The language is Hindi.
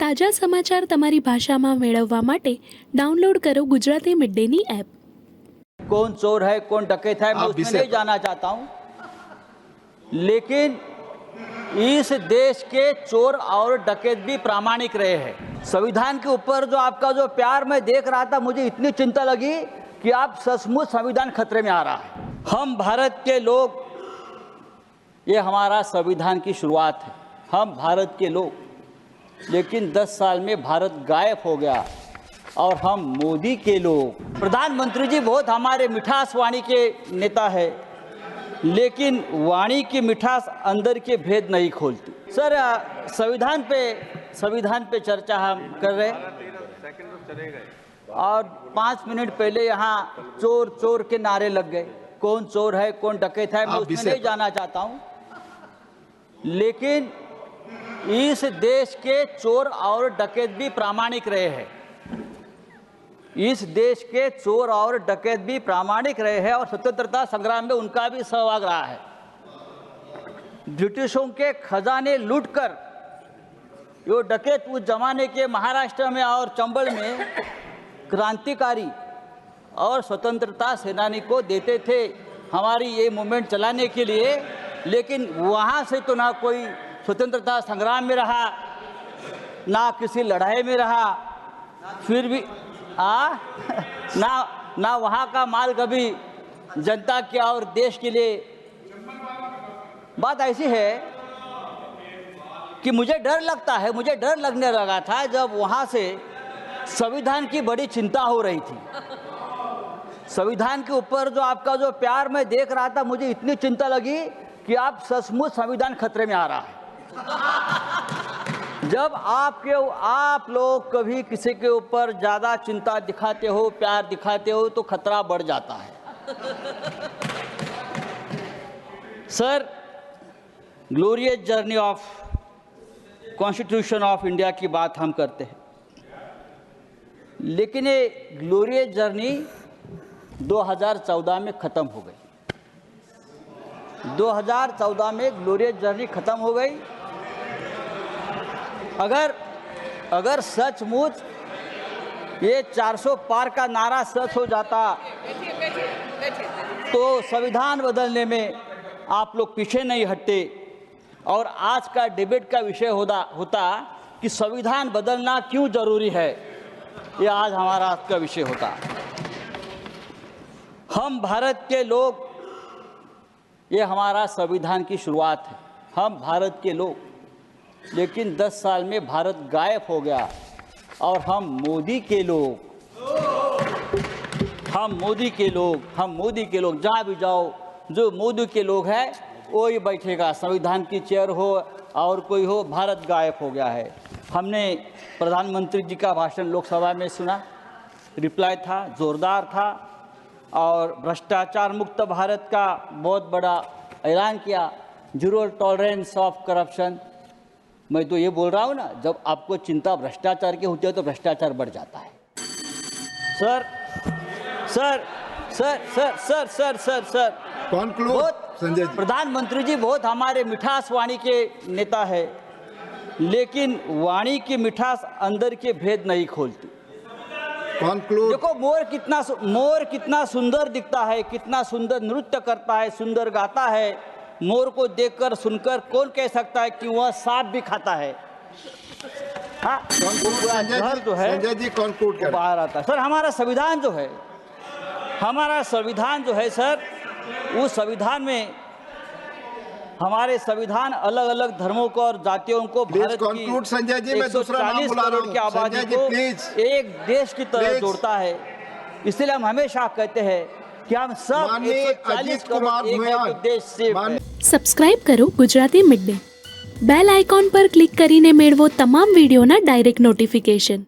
તાજા સમાચાર તમારી ભાષામાં મેળવવા માટે ડાઉનલોડ કરો ગુજરાતી મિડ ડેની એપ। कौन चोर है कौन डकैत है मैं उसमें नहीं जाना चाहता हूं, लेकिन इस देश के चोर और डकैत भी प्रामाणिक रहे हैं। संविधान के ऊपर जो आपका जो प्यार मैं देख रहा था, मुझे इतनी चिंता लगी कि आप सचमुच संविधान खतरे में आ रहा है। हम भारत के लोग, ये हमारा संविधान की शुरुआत है। हम भारत के लोग, लेकिन 10 साल में भारत गायब हो गया और हम मोदी के लोग। प्रधानमंत्री जी बहुत हमारे मिठास वाणी के नेता है, लेकिन वाणी की मिठास अंदर के भेद नहीं खोलती। सर, संविधान पे चर्चा हम कर रहे हैं और 5 मिनट पहले यहाँ चोर चोर के नारे लग गए। कौन चोर है कौन डकैत है मैं उसमें नहीं जाना चाहता हूँ, लेकिन इस देश के चोर और डकैत भी प्रामाणिक रहे हैं। इस देश के चोर और डकैत भी प्रामाणिक रहे हैं और स्वतंत्रता संग्राम में उनका भी सहभाग रहा है। ब्रिटिशों के खजाने लूटकर ये डकैत उस जमाने के महाराष्ट्र में और चंबल में क्रांतिकारी और स्वतंत्रता सेनानी को देते थे हमारी ये मूवमेंट चलाने के लिए, लेकिन वहाँ से तो ना कोई स्वतंत्रता संग्राम में रहा, ना किसी लड़ाई में रहा, फिर भी ना वहाँ का माल कभी जनता के और देश के लिए। बात ऐसी है कि मुझे डर लगने लगा था जब वहाँ से संविधान की बड़ी चिंता हो रही थी। संविधान के ऊपर जो आपका जो प्यार मैं देख रहा था, मुझे इतनी चिंता लगी कि आप सचमुच संविधान खतरे में आ रहा है। जब आप लोग कभी किसी के ऊपर ज़्यादा चिंता दिखाते हो, प्यार दिखाते हो, तो खतरा बढ़ जाता है। Sir, glorious journey of constitution of India की बात हम करते हैं, लेकिन ये ग्लोरियस जर्नी 2014 में ख़त्म हो गई। 2014 में ग्लोरियस जर्नी ख़त्म हो गई। अगर सचमुच ये 400 पार का नारा सच हो जाता तो संविधान बदलने में आप लोग पीछे नहीं हटते और आज का डिबेट का विषय होता कि संविधान बदलना क्यों जरूरी है, ये आज हमारा आज का विषय होता। हम भारत के लोग, ये हमारा संविधान की शुरुआत है। हम भारत के लोग, लेकिन 10 साल में भारत गायब हो गया और हम मोदी के लोग, जहाँ भी जाओ जो मोदी के लोग हैं वही बैठेगा, संविधान की चेयर हो और कोई हो, भारत गायब हो गया है। हमने प्रधानमंत्री जी का भाषण लोकसभा में सुना, रिप्लाई था, जोरदार था और भ्रष्टाचार मुक्त भारत का बहुत बड़ा ऐलान किया, 0 टॉलरेंस ऑफ करप्शन। मैं तो ये बोल रहा हूँ ना, जब आपको चिंता भ्रष्टाचार की होती है तो भ्रष्टाचार बढ़ जाता है। सर संजय जी, प्रधानमंत्री जी बहुत हमारे मिठास वाणी के नेता है, लेकिन वाणी की मिठास अंदर के भेद नहीं खोलती। देखो मोर कितना सुंदर दिखता है, कितना सुंदर नृत्य करता है, सुंदर गाता है। मोर को देखकर सुनकर कौन कह सकता है कि वह सांप भी खाता है? हाँ, तो है संजय जी कंक्लूड कर बाहर आता है। सर, हमारा संविधान जो है सर, उस संविधान में हमारे संविधान अलग अलग धर्मों को और जातियों को, भारत की संजय जी, मैं दूसरा नाम बुला रहा हूं, की आबादी को एक देश की तरह जोड़ता है। इसलिए हम हमेशा कहते हैं कि हम सब 140 करोड़ एक देश से। સબસ્ક્રાઇબ કરો Gujarati mid day. Bell icon પર ક્લિક કરીને મેળવો તમામ વિડીયોના ડાયરેક્ટ નોટિફિકેશન।